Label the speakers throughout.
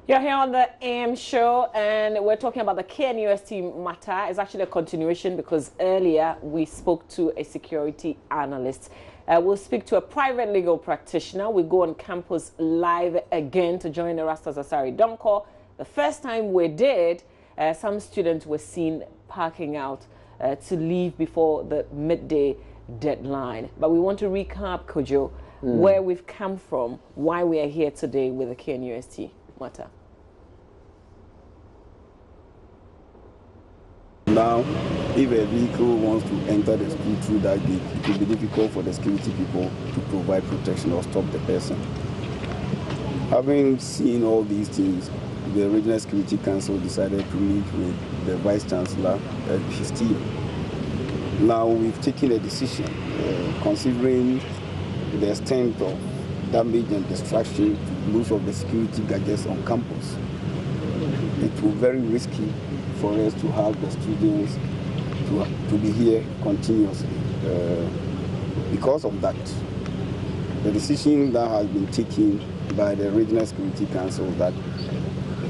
Speaker 1: You're here on the AM show, and we're talking about the KNUST matter. It's actually a continuation because earlier we spoke to a security analyst. We'll speak to a private legal practitioner. We go on campus live again to join the Rastas Asari Donko. The first time we did, some students were seen parking out to leave before the midday deadline. But we want to recap, Kojo, where we've come from, why we are here today with the KNUST matter.
Speaker 2: Now, if a vehicle wants to enter the school through that gate, it will be difficult for the security people to provide protection or stop the person. Having seen all these things, the Regional Security Council decided to meet with the Vice Chancellor and his team. Now we've taken a decision, considering the extent of damage and destruction to most of the security gadgets on campus. It will be very risky for us to have the students to be here continuously. Because of that, the decision that has been taken by the Regional Security Council that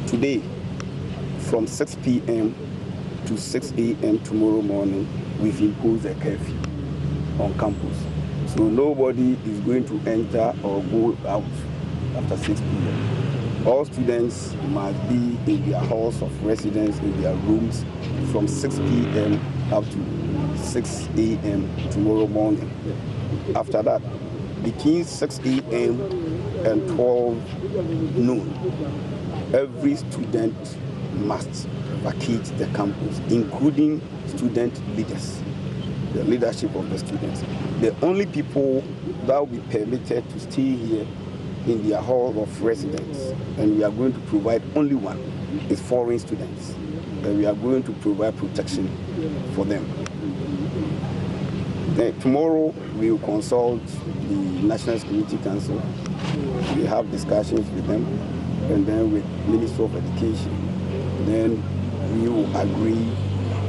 Speaker 2: today, from 6 p.m. to 6 a.m. tomorrow morning, we've imposed a curfew on campus. So nobody is going to enter or go out after 6 p.m. All students must be in their halls of residence, in their rooms, from 6 p.m. up to 6 a.m. tomorrow morning. After that, between 6 a.m. and 12 noon, every student must vacate the campus, including student leaders, the leadership of the students. The only people that will be permitted to stay here in their hall of residence, and we are going to provide only one, is foreign students. And we are going to provide protection for them. Then tomorrow we will consult the National Security Council. We have discussions with them, and then with Ministry of Education. Then we will agree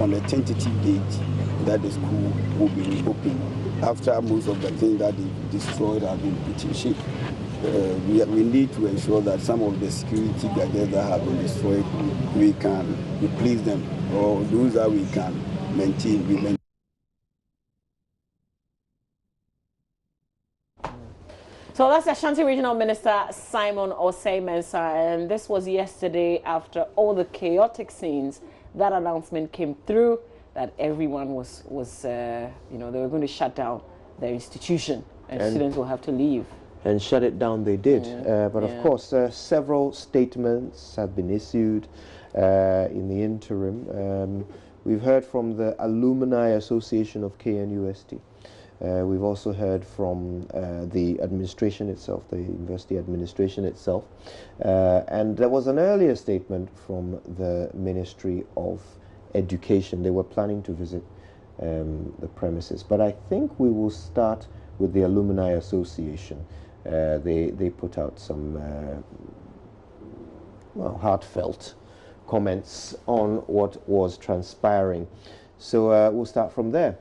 Speaker 2: on a tentative date that the school will be reopened after most of the things that they destroyed have been put in shape. We need to ensure that some of the security gadgets that have been destroyed, we can replace them, or those that we can maintain, we maintain.
Speaker 1: So that's Ashanti Regional Minister Simon Osei Mensah, and this was yesterday after all the chaotic scenes. That announcement came through that everyone was they were going to shut down their institution and students will have to leave.
Speaker 3: And shut it down they did. But of course, several statements have been issued in the interim. We've heard from the Alumni Association of KNUST. We've also heard from the administration itself, the university administration itself. And there was an earlier statement from the Ministry of Education. They were planning to visit the premises. But I think we will start with the Alumni Association. They put out some heartfelt comments on what was transpiring. So we'll start from there.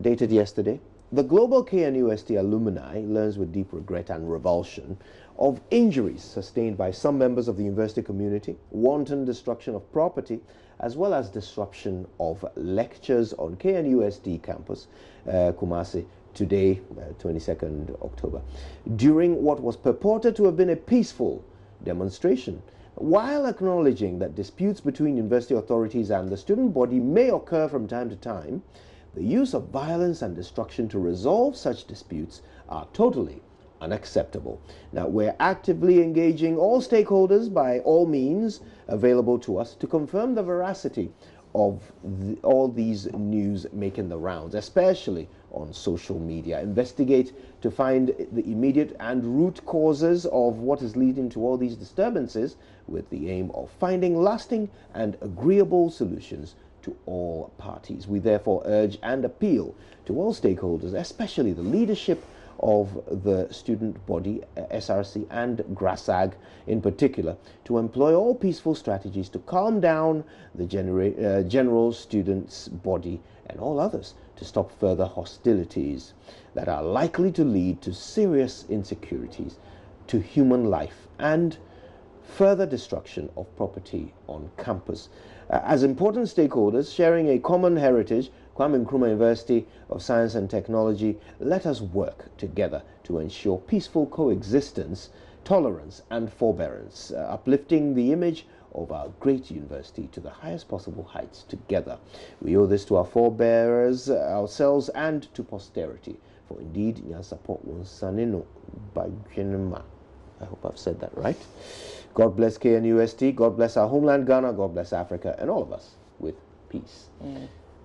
Speaker 3: Dated yesterday, the global KNUST alumni learns with deep regret and revulsion of injuries sustained by some members of the university community, wanton destruction of property, as well as disruption of lectures on KNUST campus, Kumasi, today, 22nd October, during what was purported to have been a peaceful demonstration. While acknowledging that disputes between university authorities and the student body may occur from time to time, the use of violence and destruction to resolve such disputes are totally unacceptable. Now, we're actively engaging all stakeholders by all means available to us to confirm the veracity of all these news making the rounds, especially on social media. Investigate to find the immediate and root causes of what is leading to all these disturbances with the aim of finding lasting and agreeable solutions to all parties. We therefore urge and appeal to all stakeholders, especially the leadership of the student body, SRC, and GRASAG in particular, to employ all peaceful strategies to calm down the general students' body and all others to stop further hostilities that are likely to lead to serious insecurities, to human life, and further destruction of property on campus. As important stakeholders sharing a common heritage, Kwame Nkrumah University of Science and Technology, let us work together to ensure peaceful coexistence, tolerance and forbearance, uplifting the image of our great university to the highest possible heights together. We owe this to our forebearers, ourselves and to posterity. For indeed, support Sanino Bajenema. I hope I've said that right. God bless KNUST, God bless our homeland Ghana, God bless Africa and all of us with peace.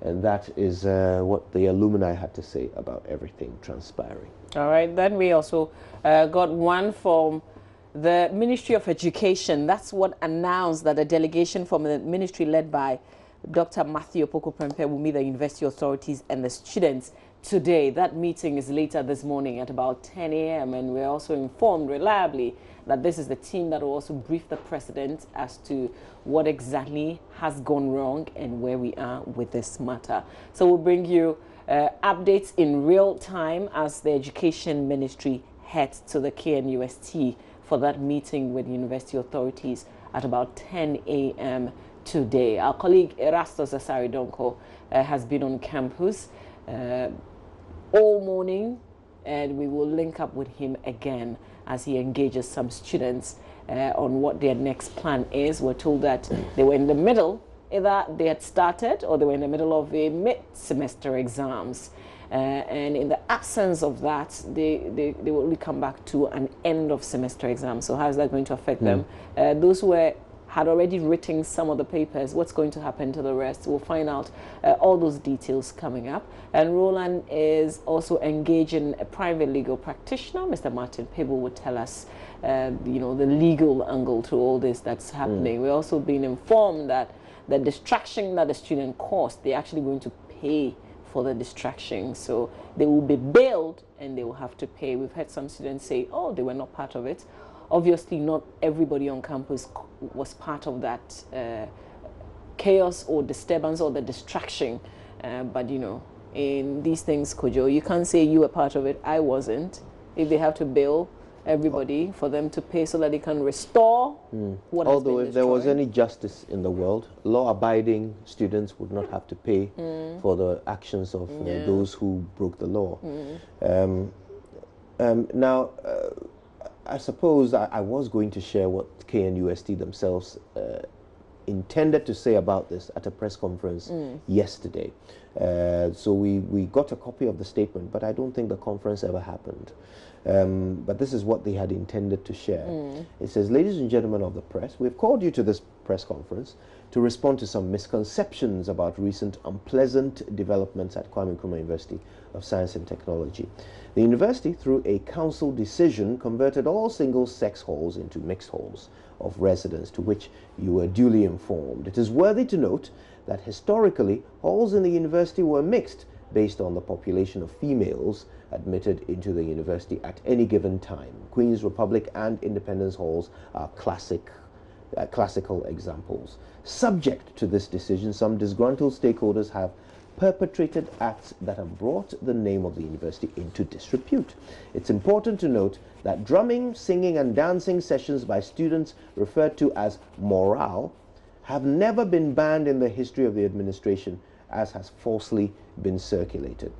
Speaker 3: And that is what the alumni had to say about everything transpiring.
Speaker 1: All right, then we also got one from the Ministry of Education. That's what announced that a delegation from the ministry led by Dr. Matthew Opoku-Prempeh will meet the university authorities and the students today. That meeting is later this morning at about 10 a.m. and we're also informed reliably that this is the team that will also brief the president as to what exactly has gone wrong and where we are with this matter. So we'll bring you updates in real time as the Education Ministry heads to the KNUST for that meeting with university authorities at about 10 a.m. today. Our colleague Erastus Asaridonko has been on campus all morning, and we will link up with him again as he engages some students on what their next plan is. We're told that they were in the middle, either they had started or they were in the middle of a mid-semester exams. And in the absence of that, they will only come back to an end of semester exam. So how is that going to affect them? Those who had already written some of the papers, what's going to happen to the rest? We'll find out all those details coming up. And Roland is also engaging a private legal practitioner. Mr. Martin Pebble will tell us, you know, the legal angle to all this that's happening. We're also being informed that the distraction that the student caused, they're actually going to pay for the distraction. So they will be bailed and they will have to pay. We've had some students say, oh, they were not part of it. Obviously, not everybody on campus was part of that chaos or disturbance or the distraction. But, you know, in these things, Kojo, you can't say you were part of it, I wasn't. If they have to bail everybody for them to pay so that they can restore what has been
Speaker 3: Although if there was
Speaker 1: destroyed.
Speaker 3: any justice in the world, law-abiding students would not have to pay for the actions of those who broke the law. Now, I suppose I was going to share what KNUST themselves intended to say about this at a press conference yesterday. So we got a copy of the statement, but I don't think the conference ever happened. But this is what they had intended to share. It says, ladies and gentlemen of the press, we've called you to this press conference to respond to some misconceptions about recent unpleasant developments at Kwame Nkrumah University of Science and Technology. The university, through a council decision, converted all single-sex halls into mixed halls of residence, to which you were duly informed. It is worthy to note that historically, halls in the university were mixed based on the population of females admitted into the university at any given time. Queen's Republic and Independence halls are classical examples. Subject to this decision, some disgruntled stakeholders have perpetrated acts that have brought the name of the university into disrepute. It's important to note that drumming, singing and dancing sessions by students referred to as morale have never been banned in the history of the administration, as has falsely been circulated.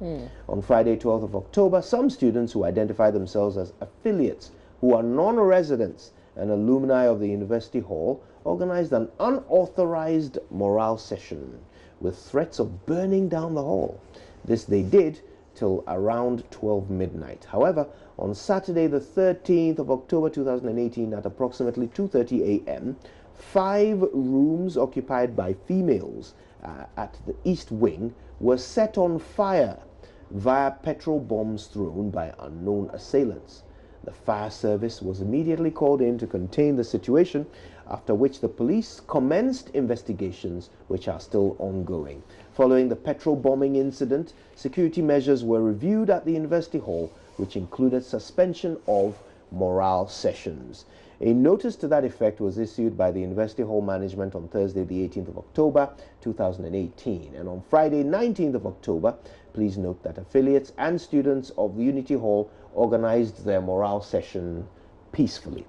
Speaker 3: On Friday, 12th of October, some students who identify themselves as affiliates who are non-residents and alumni of the University Hall organized an unauthorized morale session with threats of burning down the hall. This they did till around 12 midnight. However, on Saturday, the 13th of October 2018 at approximately 2:30 a.m., 5 rooms occupied by females at the East Wing were set on fire via petrol bombs thrown by unknown assailants. The fire service was immediately called in to contain the situation, after which the police commenced investigations which are still ongoing. Following the petrol bombing incident, security measures were reviewed at the University Hall, which included suspension of morale sessions. A notice to that effect was issued by the University Hall management on Thursday, the 18th of October, 2018. And on Friday, 19th of October, please note that affiliates and students of the Unity Hall organized their morale session peacefully.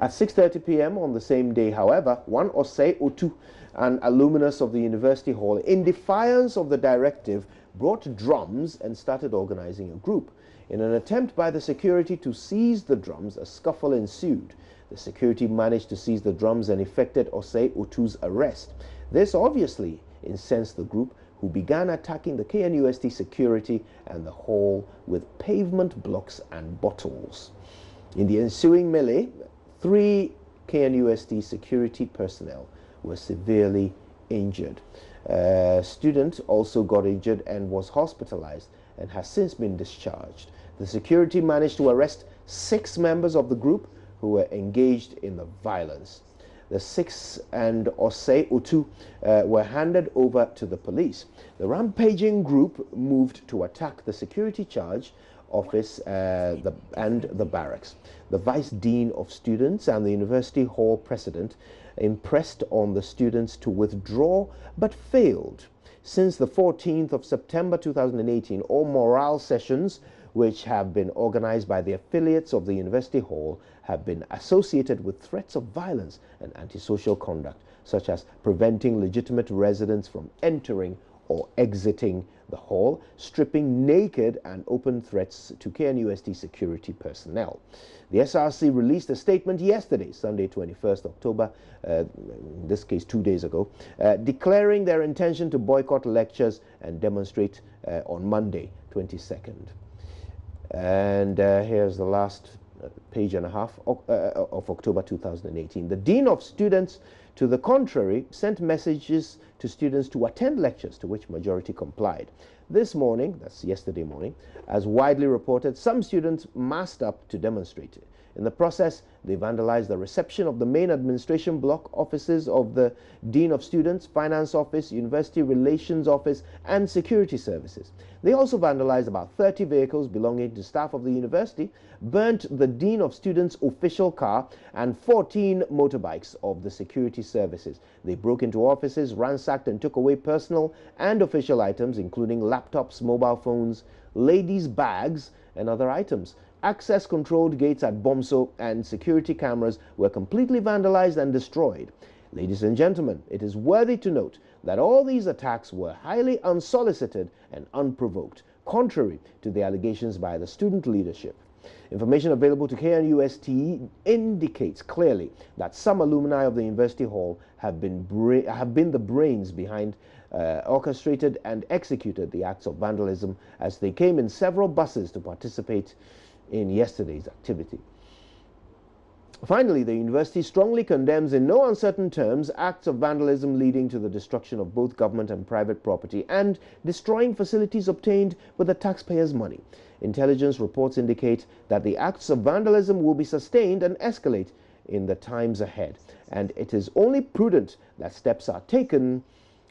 Speaker 3: At 6:30 p.m. on the same day, however, one Osei Otu, an alumnus of the University Hall, in defiance of the directive, brought drums and started organizing a group. In an attempt by the security to seize the drums, a scuffle ensued. The security managed to seize the drums and effected Osei Otu's arrest. This obviously incensed the group, who began attacking the KNUST security and the hall with pavement blocks and bottles. In the ensuing melee, 3 KNUST security personnel were severely injured. A student also got injured and was hospitalized and has since been discharged. The security managed to arrest 6 members of the group who were engaged in the violence. The 6 and Osei Otu were handed over to the police. The rampaging group moved to attack the security charge office and the barracks. The Vice Dean of Students and the University Hall President impressed on the students to withdraw but failed. Since the 14th of September 2018, all morale sessions which have been organized by the affiliates of the University Hall have been associated with threats of violence and antisocial conduct, such as preventing legitimate residents from entering or exiting the hall, stripping naked and open threats to KNUST security personnel. The SRC released a statement yesterday, Sunday 21st October, in this case 2 days ago, declaring their intention to boycott lectures and demonstrate on Monday 22nd. And here's the last page and a half of October 2018. The Dean of Students, to the contrary, sent messages to students to attend lectures, to which majority complied. This morning, that's yesterday morning, as widely reported, some students masked up to demonstrate. In the process, they vandalized the reception of the main administration block, offices of the Dean of Students, Finance Office, University Relations Office, and Security Services. They also vandalized about 30 vehicles belonging to staff of the university, burnt the Dean of Students' official car, and 14 motorbikes of the Security Services. They broke into offices, ransacked and took away personal and official items, including laptops, mobile phones, ladies' bags, and other items. Access-controlled gates at Bomso and security cameras were completely vandalized and destroyed. Ladies and gentlemen, it is worthy to note that all these attacks were highly unsolicited and unprovoked, contrary to the allegations by the student leadership. Information available to KNUST indicates clearly that some alumni of the University Hall have been the brains behind orchestrated and executed the acts of vandalism, as they came in several buses to participate in yesterday's activity. Finally, the university strongly condemns in no uncertain terms acts of vandalism leading to the destruction of both government and private property and destroying facilities obtained with the taxpayers' money. Intelligence reports indicate that the acts of vandalism will be sustained and escalate in the times ahead, and it is only prudent that steps are taken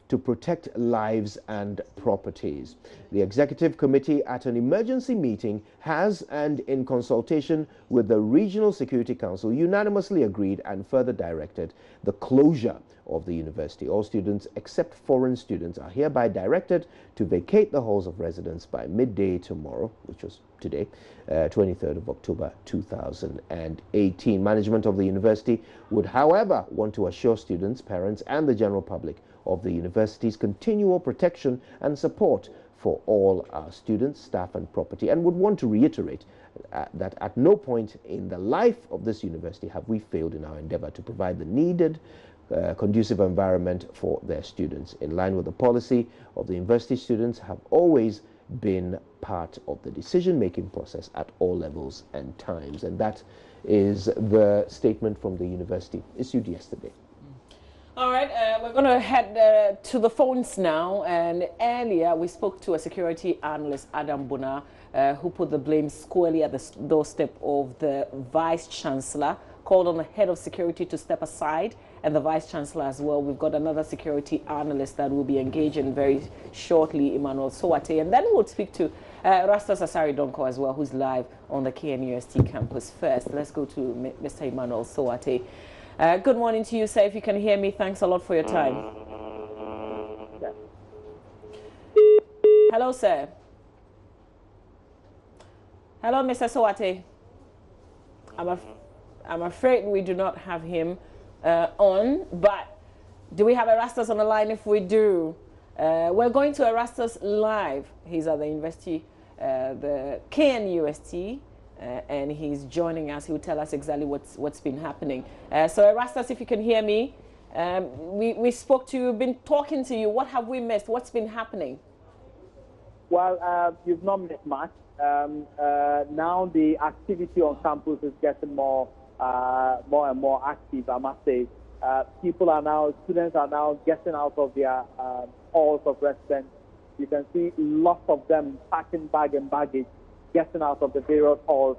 Speaker 3: to protect lives and properties. The Executive Committee at an emergency meeting has, and in consultation with the Regional Security Council, unanimously agreed and further directed the closure of the university. All students except foreign students are hereby directed to vacate the halls of residence by midday tomorrow, which was today, 23rd of October 2018. Management of the university would, however, want to assure students, parents, and the general public of the university's continual protection and support for all our students, staff, and property, and would want to reiterate that at no point in the life of this university have we failed in our endeavor to provide the needed conducive environment for their students. In line with the policy of the university, students have always been part of the decision-making process at all levels and times, and that is the statement from the university issued yesterday.
Speaker 1: All right, we're going to head to the phones now. And earlier, we spoke to a security analyst, Adam Buna, who put the blame squarely at the doorstep of the Vice-Chancellor, called on the head of security to step aside, and the Vice-Chancellor as well. We've got another security analyst that will be engaging very shortly, Emmanuel Sowate. And then we'll speak to Rastas Asari Donko as well, who's live on the KNUST campus. First, let's go to Mr. Emmanuel Sowate. Good morning to you, sir. If you can hear me, thanks a lot for your time. Hello, sir. Hello, Mr. Sowate. I'm afraid we do not have him on, but do we have Erastus on the line? If we do, we're going to Erastus live. He's at the university, the KNUST, and he's joining us. He will tell us exactly what's been happening. So Erastus, if you can hear me, we spoke to you, been talking to you. What have we missed? What's been happening?
Speaker 4: Well, you've not missed much. Now the activity on campus is getting more and more active, I must say. Students are now getting out of their halls of residence. You can see lots of them packing bag and baggage, getting out of the various halls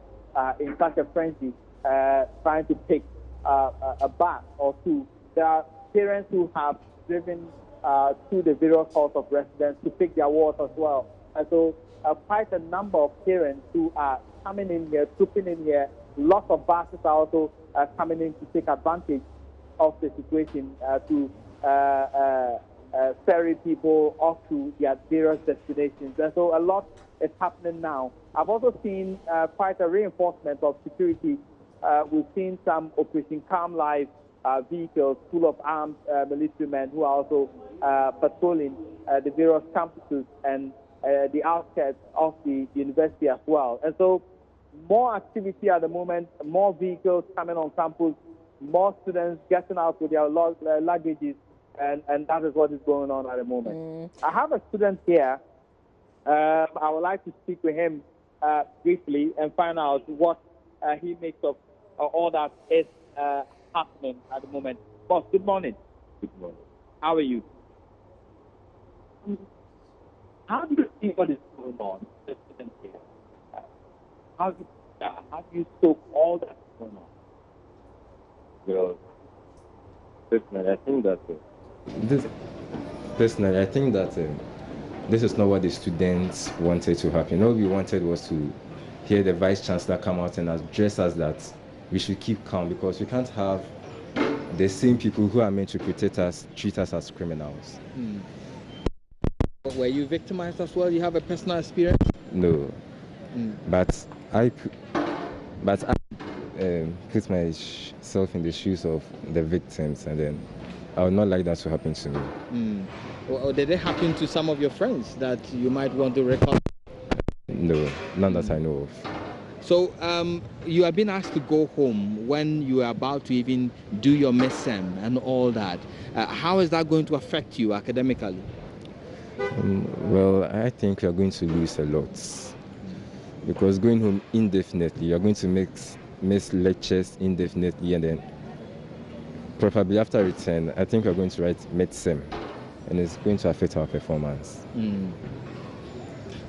Speaker 4: in such a frenzy, trying to pick a bus or two. There are parents who have driven to the various halls of residence to pick their wards as well. And so quite a number of parents who are coming in here, trooping in here. Lots of buses are also coming in to take advantage of the situation to ferry people off to their various destinations. And so a lot is happening now. I've also seen quite a reinforcement of security. We've seen some Operation Calm Life vehicles full of armed militiamen who are also patrolling the various campuses and the outskirts of the university as well. And so more activity at the moment, more vehicles coming on campus, more students getting out with their luggages, and that is what is going on at the moment. I have a student here. I would like to speak with him briefly and find out what he makes of all that is happening at the moment. Boss, good morning.
Speaker 5: Good morning.
Speaker 4: How are you? How do you see what is going on? The students here. How do you soak all that going on?
Speaker 5: Well, personally, I think that this is not what the students wanted to happen. All we wanted was to hear the vice chancellor come out and address us that we should keep calm, because we can't have the same people who are meant to protect us treat us as criminals.
Speaker 4: Were you victimized as well? You have a personal experience?
Speaker 5: No, but I put myself in the shoes of the victims, and then I would not like that to happen to me.
Speaker 4: Or did it happen to some of your friends that you might want to record?
Speaker 5: No, none that I know of.
Speaker 4: So you have been asked to go home when you are about to even do your MESEM and all that. How is that going to affect you academically?
Speaker 5: Well, I think we are going to lose a lot, because going home indefinitely, you're going to miss lectures indefinitely, and then probably after return, I think we're going to write MESEM, and it's going to affect our performance.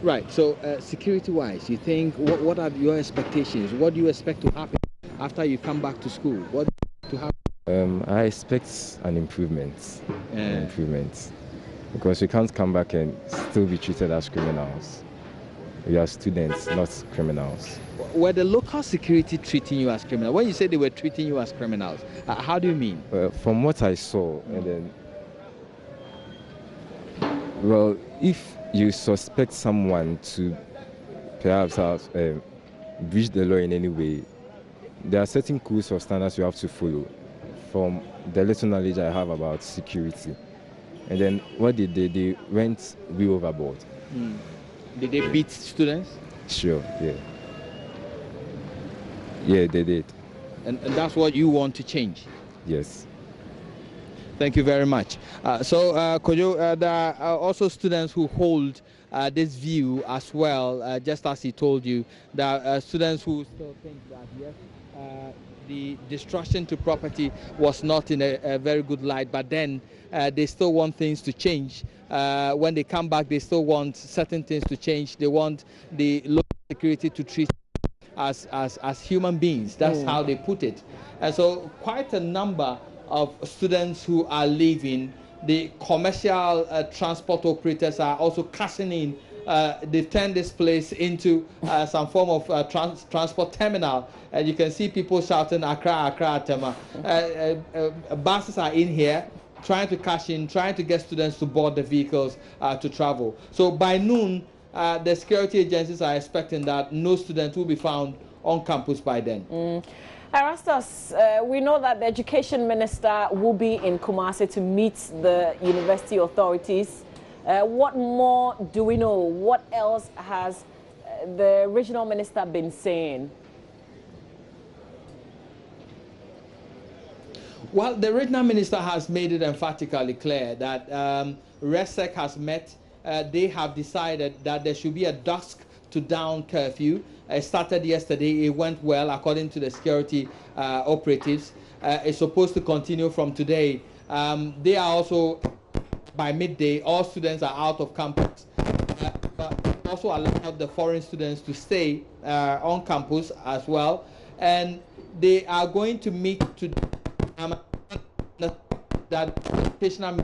Speaker 4: Right, so security-wise, you think, what are your expectations? What do you expect to happen after you come back to school? What to happen?
Speaker 5: I expect an improvement. Because we can't come back and still be treated as criminals. We are students, not criminals.
Speaker 4: Were the local security treating you as criminals? When you say they were treating you as criminals, how do you mean?
Speaker 5: From what I saw, and then, well, if you suspect someone to perhaps have breached the law in any way, there are certain codes or standards you have to follow from the little knowledge I have about security. And then what did they? They went way overboard.
Speaker 4: Did they beat students?
Speaker 5: Sure, yeah. Yeah, they did.
Speaker 4: And that's what you want to change?
Speaker 5: Yes.
Speaker 4: Thank you very much. Kojo, there are also students who hold this view as well, just as he told you. There are students who still think that, yes, the destruction to property was not in a very good light, but then they still want things to change. When they come back, they still want certain things to change. They want the local security to treat as human beings. That's how they put it. And so quite a number of students who are leaving. The commercial transport operators are also cashing in. They've turned this place into some form of transport terminal, and you can see people shouting Accra, Accra, Tema. Buses are in here trying to cash in, trying to get students to board the vehicles to travel. So by noon, the security agencies are expecting that no student will be found on campus by then.
Speaker 1: Erastus, we know that the education minister will be in Kumasi to meet the university authorities. What more do we know? What else has the regional minister been saying?
Speaker 4: Well, the regional minister has made it emphatically clear that RESEC has met. They have decided that there should be a dusk to dawn curfew. It started yesterday. It went well according to the security operatives. It's supposed to continue from today. They are also, by midday, all students are out of campus. But also allowed the foreign students to stay on campus as well. And they are going to meet to that educational.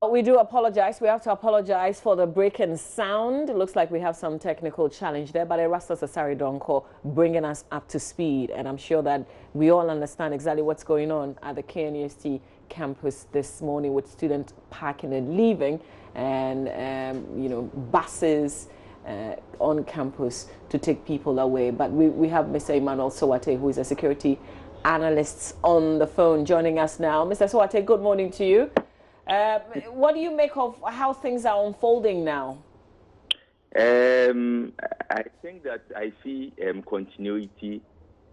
Speaker 1: We do apologize. We have to apologize for the break in sound. It looks like we have some technical challenge there, but Erastus Asari Donko bringing us up to speed. And I'm sure that we all understand exactly what's going on at the KNUST campus this morning with students parking and leaving and, you know, buses on campus to take people away. But we have Mr. Emmanuel Sowate, who is a security analyst, on the phone joining us now. Mr. Sowate, good morning to you. What do you make of how things are unfolding now?
Speaker 6: I think that I see continuity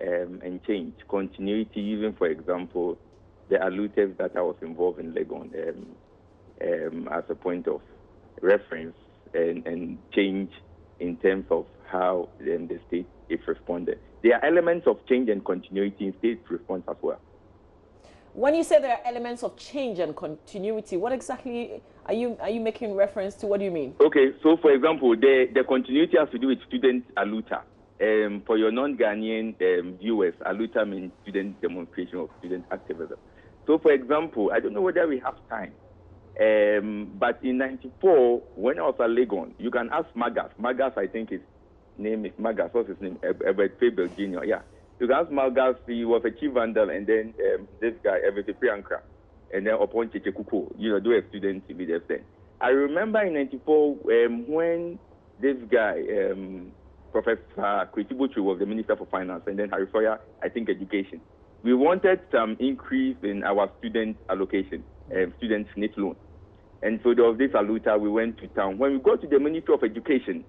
Speaker 6: and change. Continuity, even for example, the alluders that I was involved in Legon as a point of reference, and change in terms of how the state is responded. There are elements of change and continuity in state response as well.
Speaker 1: When you say there are elements of change and continuity, what exactly are you making reference to? What do you mean?
Speaker 6: Okay, so for example, the continuity has to do with student aluta. For your non-Ghanaian viewers, aluta means student demonstration or student activism. So for example, I don't know whether we have time, but in '94, when I was at Legon, you can ask Magas. Magas, I think his name is Magas. What's his name? Ebert Fabel Jr. Yeah. You can ask Malgas, he was a chief vandal, and then this guy, Everett Priyanka, and then upon Chechekuko, you know, they were students with us then. I remember in '94 when this guy, Professor Kwesi Botry, was the Minister for Finance, and then Harry Foya, I think, Education. We wanted some increase in our student allocation, student SNIT loan. And so there was this aluta, we went to town. When we got to the Ministry of Education,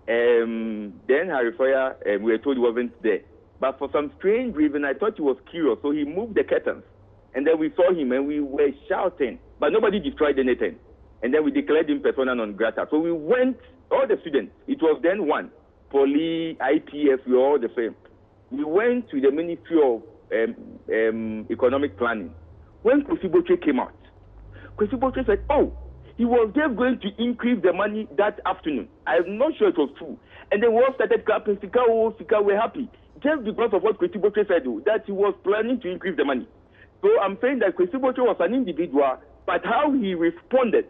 Speaker 6: then Harry Foya, we were told he wasn't there. But for some strange reason, I thought he was curious, so he moved the curtains. And then we saw him, and we were shouting, but nobody destroyed anything. And then we declared him persona non grata. So we went, all the students, it was then one, Poly, IPS, we were all the same. We went to the Ministry of Economic Planning. When Kwesi Botry came out, Kwesi Botry said, oh, he was just going to increase the money that afternoon. I'm not sure it was true. And then we all started clapping, Sika, we're happy. Just because of what Kwesi Botry said, that he was planning to increase the money. So I'm saying that Kwesi Botry was an individual, but how he responded,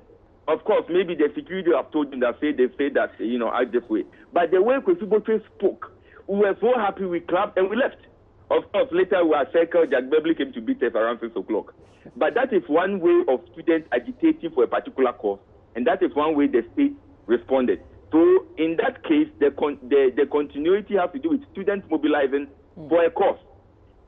Speaker 6: of course, maybe the security have told him that they say that, you know, act this way. But the way Kwesi Botry spoke, we were so happy, we clapped and we left. Of course, later we were circled, Jack Beverly came to beat us around 6 o'clock. But that is one way of students agitating for a particular cause, and that is one way the state responded. So in that case, the continuity has to do with students mobilizing for a cause.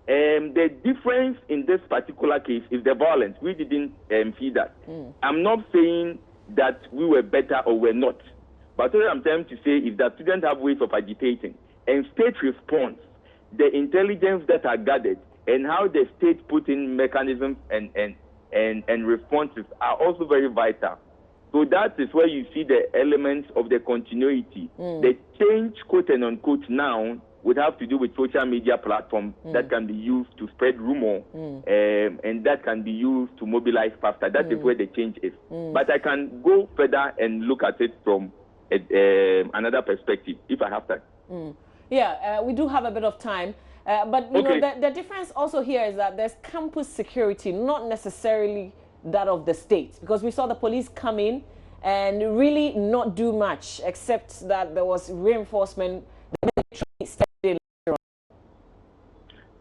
Speaker 6: The difference in this particular case is the violence. We didn't see that. I'm not saying that we were better or we're not. But what I'm trying to say is that students have ways of agitating. And state response, the intelligence that are gathered, and how the state put in mechanisms and responses are also very vital. So that is where you see the elements of the continuity. The change, quote and unquote, now would have to do with social media platforms that can be used to spread rumor and that can be used to mobilize faster. That is where the change is. But I can go further and look at it from another perspective if I have time.
Speaker 1: Yeah, we do have a bit of time. But you know, the difference also here is that there's campus security, not necessarily that of the state, because we saw the police come in and really not do much, except that there was reinforcement.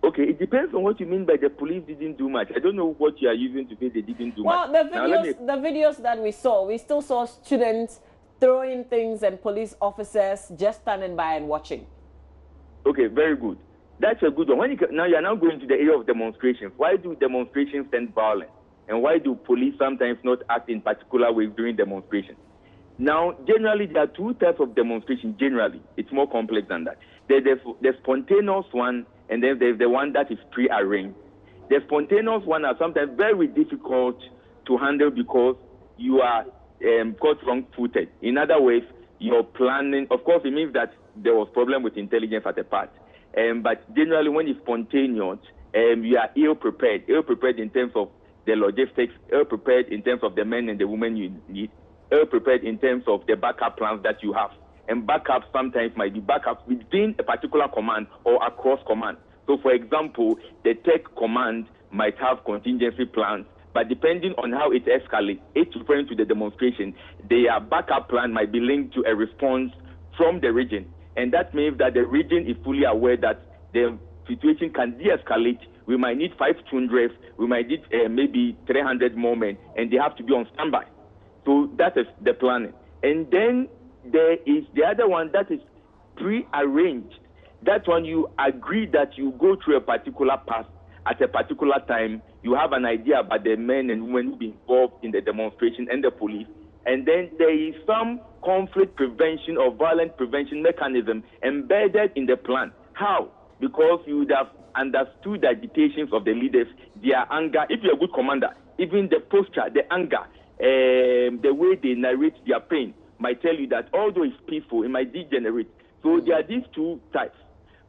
Speaker 6: Okay, it depends on what you mean by the police didn't do much. I don't know what you are using to say they didn't do much.
Speaker 1: Well, the videos that we saw, we still saw students throwing things and police officers just standing by and watching?
Speaker 6: Okay, very good. That's a good one. Now you're now going to the area of demonstrations. Why do demonstrations tend violent? And why do police sometimes not act in particular ways during demonstrations? Now, generally, there are two types of demonstration. Generally, it's more complex than that. There's the spontaneous one, and then there's the one that is pre-arranged. The spontaneous one are sometimes very difficult to handle because you are caught wrong-footed. In other words, you're planning. Of course, it means that there was problem with intelligence at the part. But generally, when it's spontaneous, you are ill-prepared. Ill-prepared in terms of the logistics, ill-prepared in terms of the men and the women you need, ill-prepared in terms of the backup plans that you have. And backups sometimes might be backups within a particular command or across command. So, for example, the tech command might have contingency plans, but depending on how it escalates, it's referring to the demonstration, their backup plan might be linked to a response from the region. And that means that the region is fully aware that the situation can de-escalate. We might need 5 tundras, we might need maybe 300 more men, and they have to be on standby. So that is the planning. And then there is the other one that is pre-arranged. That one you agree that you go through a particular path at a particular time. You have an idea about the men and women who will be involved in the demonstration and the police. And then there is some conflict prevention or violent prevention mechanism embedded in the plan. How? Because you would have understood the agitations of the leaders, their anger. If you're a good commander, even the posture, the anger, the way they narrate their pain might tell you that although it's peaceful, it might degenerate. So there are these two types.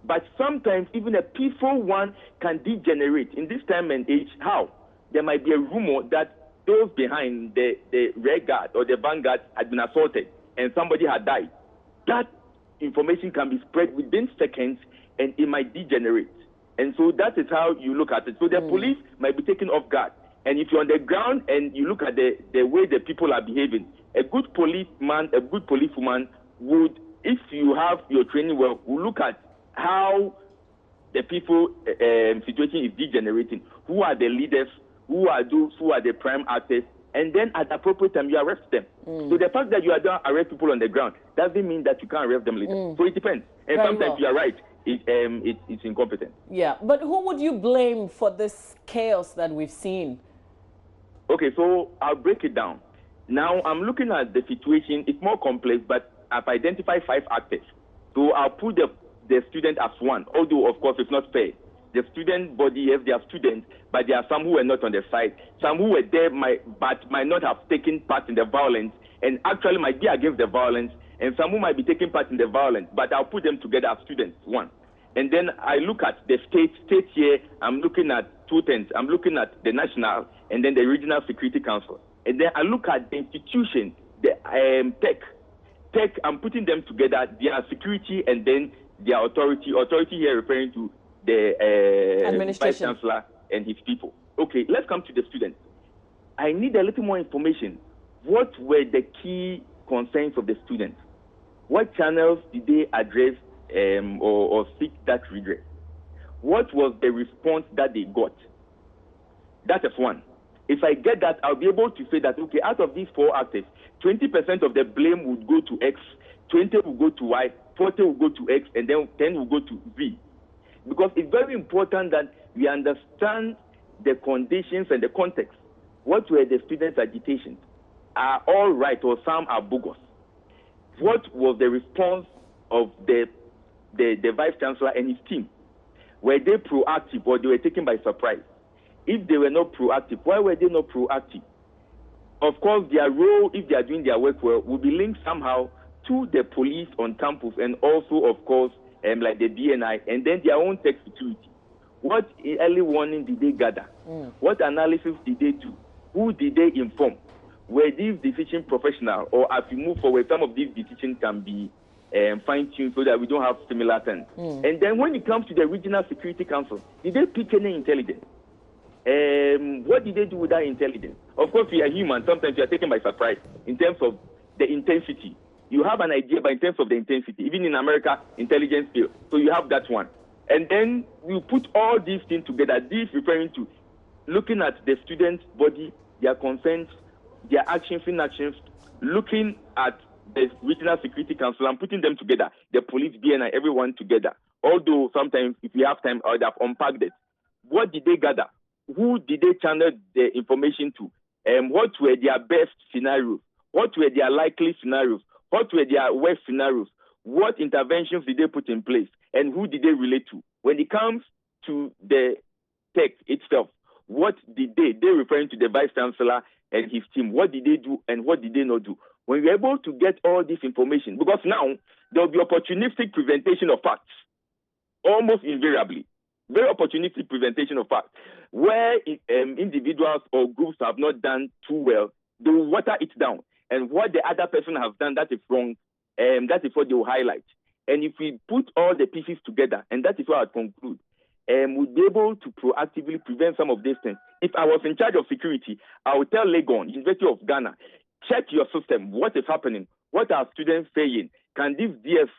Speaker 6: But sometimes even a peaceful one can degenerate. In this time and age, how? There might be a rumor that those behind the rear guard or the vanguard had been assaulted and somebody had died. That information can be spread within seconds and it might degenerate. And so that is how you look at it. So the police might be taken off guard. And if you're on the ground and you look at the way the people are behaving, a good policeman, a good policewoman would, if you have your training well, will look at how the people situation is degenerating. Who are the leaders? Who are those who are the prime actors? And then at the appropriate time, you arrest them. So the fact that you don't arrest people on the ground doesn't mean that you can't arrest them later. So it depends. And sometimes you are right. It's incompetent.
Speaker 1: Yeah, but who would you blame for this chaos that we've seen?
Speaker 6: Okay, so I'll break it down. Now, I'm looking at the situation. It's more complex, but I've identified 5 actors. So I'll put the student as one, although, of course, it's not fair. The student body, yes, they are students, but there are some who were not on the side. Some who were there but might not have taken part in the violence and actually might be against the violence, and some who might be taking part in the violence, but I'll put them together as students, one. And then I look at the state here, I'm looking at 2 things. I'm looking at the national and then the regional security council. And then I look at the institution, the tech, I'm putting them together, their security and then their authority. Authority here referring to the vice chancellor and his people. Okay, let's come to the students. I need a little more information. What were the key concerns of the students? What channels did they address or seek that redress? What was the response that they got? That is one. If I get that, I'll be able to say that, okay, out of these 4 actors, 20% of the blame would go to X, 20 will go to Y, 40 will go to X, and then 10 will go to Z. Because it's very important that we understand the conditions and the context. What were the students' agitations? Are all right or some are bogus? What was the response of the vice chancellor and his team? Were they proactive or they were taken by surprise? If they were not proactive, why were they not proactive? Of course, their role, if they are doing their work well, will be linked somehow to the police on campus and also, of course, like the DNI, and then their own tech security. What early warning did they gather? What analysis did they do? Who did they inform? Were these decision professional, or as we move forward, some of these decisions can be fine-tuned so that we don't have similar things? And then when it comes to the Regional Security Council, did they pick any intelligence? What did they do with that intelligence? Of course, we are human. Sometimes we are taken by surprise in terms of the intensity. You have an idea, but in terms of the intensity, even in America, intelligence field. So you have that one. And then you put all these things together, this referring to looking at the student's body, their concerns, their actions, inactions, looking at the Regional Security Council and putting them together, the police, BNI, everyone together. Although sometimes, if we have time, I would have unpacked it. What did they gather? Who did they channel the information to? What were their best scenarios? What were their likely scenarios? What were their worst scenarios? What interventions did they put in place? And who did they relate to? When it comes to the text itself, what did they referring to the Vice Chancellor and his team, what did they do and what did they not do? When you're able to get all this information, because now there will be opportunistic presentation of facts, almost invariably. Very opportunistic presentation of facts, where individuals or groups have not done too well, they will water it down. And what the other person has done that is wrong, that is what they will highlight. And if we put all the pieces together, and that is what I conclude, we'll be able to proactively prevent some of these things. If I was in charge of security, I would tell Legon, University of Ghana, check your system. What is happening? What are students saying? Can this DS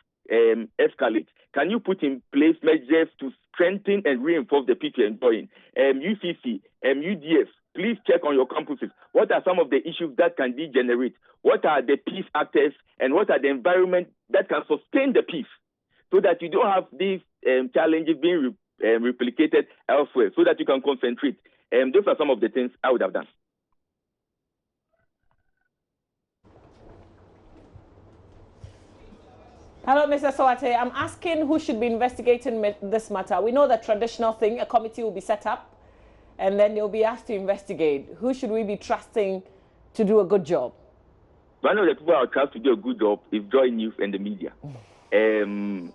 Speaker 6: escalate? Can you put in place measures to strengthen and reinforce the people enjoying? UCC, UDS, please check on your campuses. What are some of the issues that can degenerate? What are the peace actors and what are the environment that can sustain the peace so that you don't have these challenges being replicated elsewhere, so that you can concentrate. Those are some of the things I would have done.
Speaker 1: Hello, Mr. Soate. I'm asking who should be investigating this matter. We know the traditional thing, a committee will be set up, and then they'll be asked to investigate. Who should we be trusting to do a good job?
Speaker 6: One of the people I would trust to do a good job is JoyNews and the media. And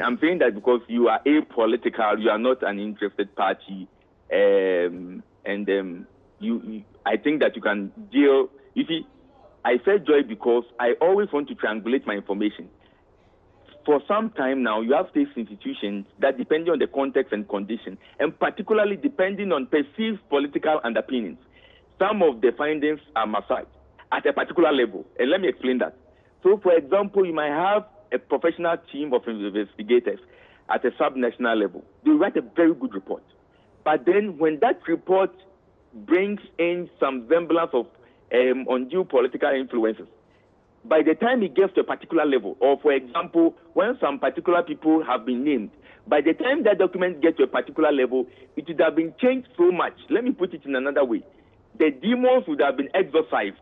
Speaker 6: I'm saying that because you are apolitical, you are not an interested party, I think that you can deal. You see, I said Joy because I always want to triangulate my information. For some time now, you have these institutions that, depending on the context and condition, and particularly depending on perceived political underpinnings, some of the findings are massaged at a particular level. And let me explain that. So, for example, you might have a professional team of investigators at a sub-national level. They write a very good report. But then when that report brings in some semblance of undue political influences, by the time it gets to a particular level, or for example, when some particular people have been named, by the time that document gets to a particular level, it would have been changed so much. Let me put it in another way. The demons would have been exorcised,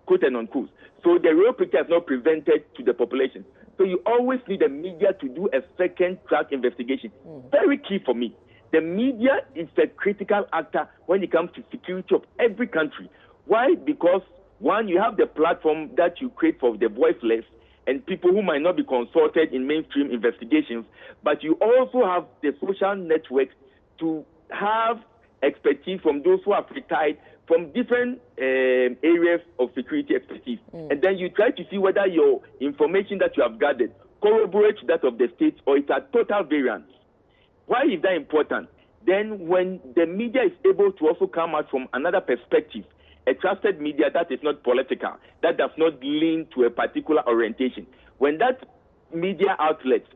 Speaker 6: quote and unquote. So the real picture is not presented to the population. So you always need the media to do a second track investigation. Very key for me. The media is a critical actor when it comes to security of every country. Why? Because one, you have the platform that you create for the voiceless and people who might not be consulted in mainstream investigations, but you also have the social network to have expertise from those who have retired from different areas of security expertise. And then you try to see whether your information that you have gathered corroborates that of the state or it's a total variance. Why is that important? Then when the media is able to also come out from another perspective, a trusted media that is not political, that does not lean to a particular orientation, when that media outlets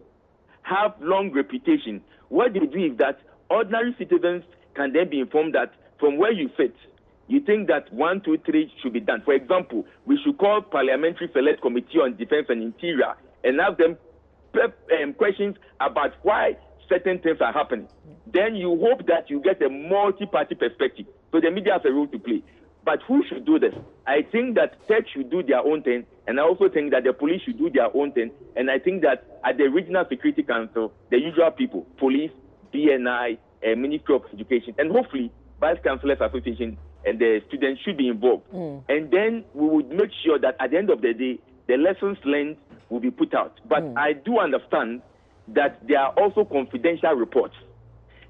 Speaker 6: have long reputation, what they do is that ordinary citizens can then be informed that from where you sit, you think that 1, 2, 3 should be done. For example, we should call Parliamentary Select Committee on Defense and Interior and ask them questions about why certain things are happening. Then you hope that you get a multi-party perspective. So the media has a role to play. But who should do this? I think that tech should do their own thing, and I also think that the police should do their own thing. And I think that at the Regional Security Council, the usual people, police, BNI, Ministry of Education, and hopefully Vice Chancellors Association and the students should be involved. And then we would make sure that at the end of the day, the lessons learned will be put out. But I do understand that there are also confidential reports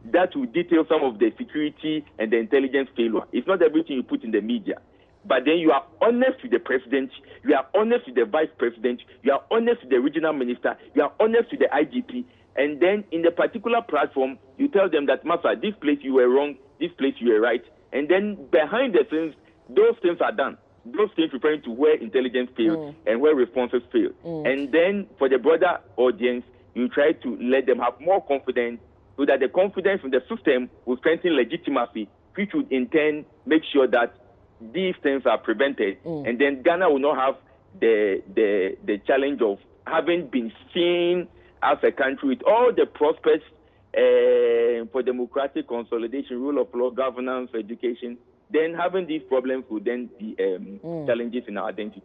Speaker 6: that will detail some of the security and the intelligence failure. It's not everything you put in the media. But then you are honest with the president, you are honest with the vice president, you are honest with the regional minister, you are honest with the IGP, and then in the particular platform, you tell them that, Master, this place you were wrong, this place you were right. And then behind the scenes, those things are done. Those things referring to where intelligence failed and where responses failed. And then for the broader audience, you try to let them have more confidence so that the confidence in the system will strengthen legitimacy, which would in turn make sure that these things are prevented. And then Ghana will not have the challenge of having been seen as a country with all the prospects for democratic consolidation, rule of law, governance, education, then having these problems would then be challenges in our identity.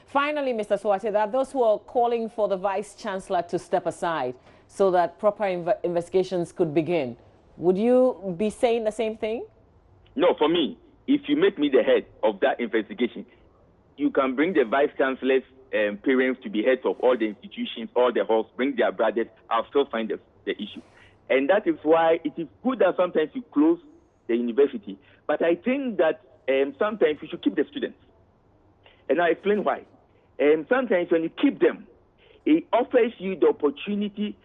Speaker 1: Finally, Mr. Suate, there are those who are calling for the Vice Chancellor to step aside so that proper investigations could begin. Would you be saying the same thing?
Speaker 6: No, for me, if you make me the head of that investigation, you can bring the Vice Chancellor's parents to be heads of all the institutions, all the halls, bring their brothers, I'll still find the issue. And that is why it is good that sometimes you close the university. But I think that sometimes you should keep the students. And I'll explain why. Sometimes when you keep them, it offers you the opportunity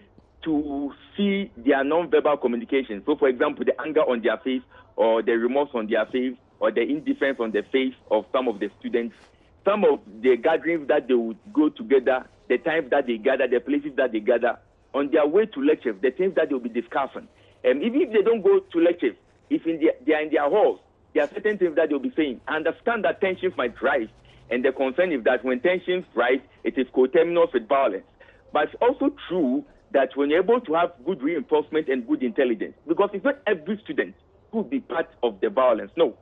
Speaker 6: to see their non-verbal communication. So, for example, the anger on their face, or the remorse on their face, or the indifference on the face of some of the students. Some of the gatherings that they would go together, the times that they gather, the places that they gather, on their way to lectures, the things that they'll be discussing. Even if they don't go to lectures, if they are in their halls, there are certain things that they'll be saying. I understand that tensions might rise, and the concern is that when tensions rise, it is coterminous with violence. But it's also true that when you're able to have good reinforcement and good intelligence, because it's not every student who will be part of the violence, no.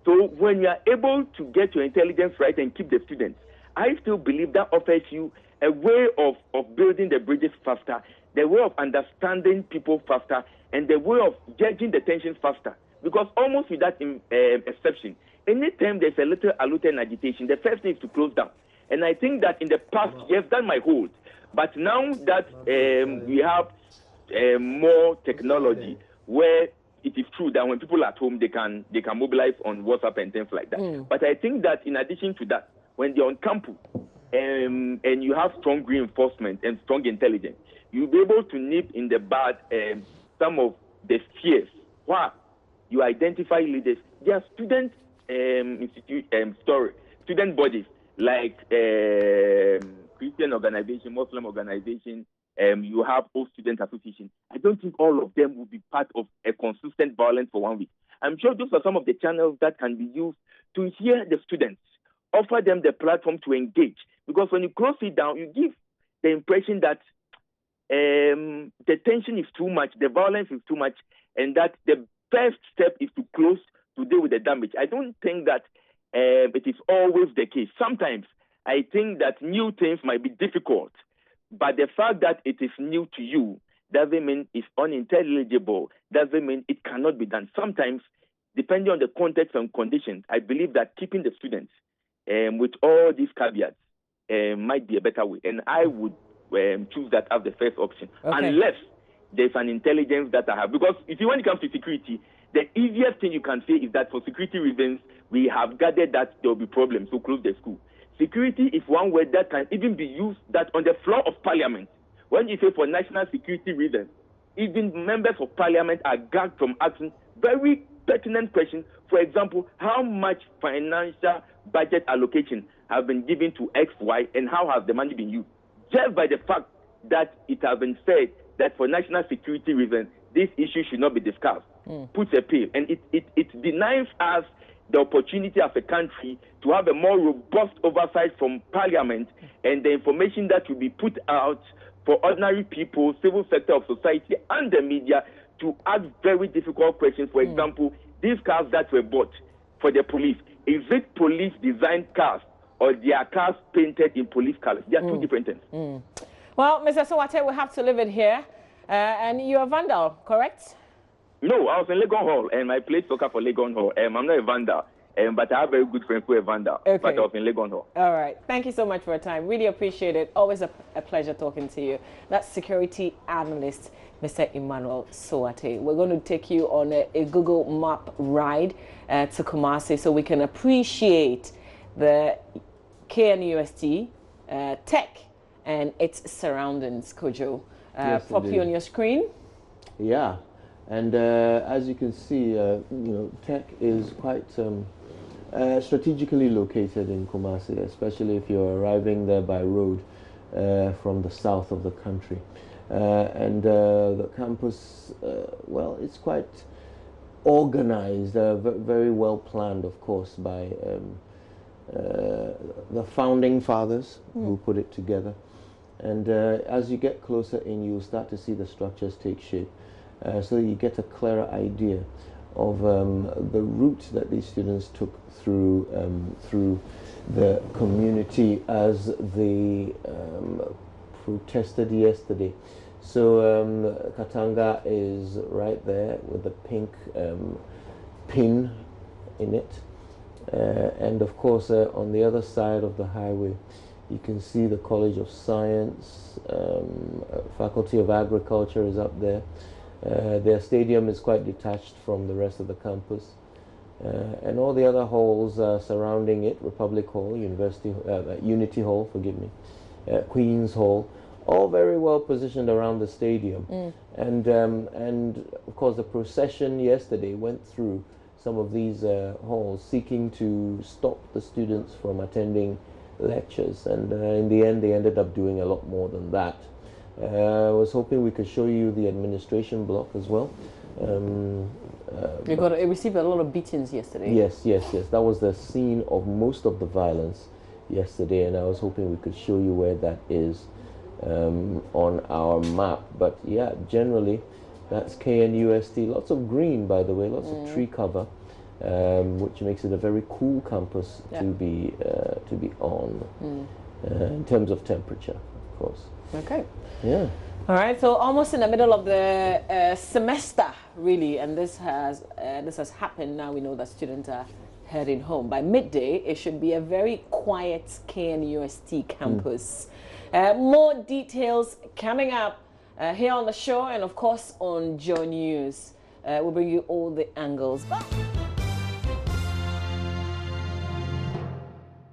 Speaker 6: So when you are able to get your intelligence right and keep the students, I still believe that offers you a way of building the bridges faster, the way of understanding people faster, and the way of judging the tensions faster. Because almost with that exception, anytime there's a little allusion agitation, the first thing is to close down. And I think that in the past, yes, that might hold. But now that we have more technology, where it is true that when people are at home, they can mobilize on WhatsApp and things like that. But I think that in addition to that, when they're on campus and you have strong reinforcement and strong intelligence, you'll be able to nip in the bud some of the fears. Why? You identify leaders. There are student student bodies like Christian organization, Muslim organization. You have all student association. I don't think all of them will be part of a consistent violence for 1 week. I'm sure those are some of the channels that can be used to hear the students, offer them the platform to engage. Because when you close it down, you give the impression that the tension is too much, the violence is too much, and that the first step is to close to deal with the damage. I don't think that it is always the case. Sometimes I think that new things might be difficult, but the fact that it is new to you doesn't mean it's unintelligible, doesn't mean it cannot be done. Sometimes, depending on the context and conditions, I believe that keeping the students with all these caveats might be a better way. And I would choose that as the first option, unless there's an intelligence that I have. Because if you, when it comes to security, the easiest thing you can say is that for security reasons, we have gathered that there will be problems, so close the school. Security is one word that can even be used that on the floor of parliament. When you say for national security reasons, even members of parliament are gagged from asking very pertinent questions. For example, how much financial budget allocation have been given to X, Y, and how has the money been used? Just by the fact that it has been said that for national security reasons, this issue should not be discussed, puts a pin. And it denies us the opportunity as a country to have a more robust oversight from parliament and the information that will be put out for ordinary people, civil sector of society, and the media to ask very difficult questions. For example, these cars that were bought for the police, is it police designed cars or they are cars painted in police colors? They are two different things.
Speaker 1: Well, Mr. Sowate, we have to leave it here. And you're a vandal, correct?
Speaker 6: No, I was in Legon Hall, and I played soccer for Legon Hall. I'm not a vandal, but I have very good friends who are a vandal.
Speaker 1: Okay.
Speaker 6: But I was in Legon Hall.
Speaker 1: All right. Thank you so much for your time. Really appreciate it. Always a pleasure talking to you. That's security analyst, Mr. Emmanuel Sowate. We're going to take you on a Google Map ride to Kumasi so we can appreciate the KNUST tech and its surroundings, Kojo.
Speaker 3: Yes,
Speaker 1: pop you on your screen.
Speaker 3: Yeah. And as you can see, tech is quite strategically located in Kumasi, especially if you're arriving there by road from the south of the country. And the campus, well, it's quite organized, very well planned, of course, by the founding fathers who put it together. And as you get closer in, you'll start to see the structures take shape, so that you get a clearer idea of the route that these students took through the community as they protested yesterday. So Katanga is right there with the pink pin in it, and of course on the other side of the highway you can see the College of Science, Faculty of Agriculture is up there. Their stadium is quite detached from the rest of the campus. And all the other halls surrounding it, Republic Hall, Unity Hall, forgive me, Queen's Hall, all very well positioned around the stadium. And of course the procession yesterday went through some of these halls seeking to stop the students from attending lectures, and in the end they ended up doing a lot more than that. I was hoping we could show you the administration block as well.
Speaker 1: It received a lot of beatings yesterday.
Speaker 3: Yes. That was the scene of most of the violence yesterday, and I was hoping we could show you where that is on our map. But yeah, generally that's KNUST. Lots of green, by the way, lots of tree cover, which makes it a very cool campus to be on in terms of temperature, of course.
Speaker 1: Okay.
Speaker 3: Yeah.
Speaker 1: All right. So almost in the middle of the semester, really, and this has happened. Now we know that students are heading home. By midday, it should be a very quiet KNUST campus. More details coming up here on the show, and of course on JoyNews. We'll bring you all the angles.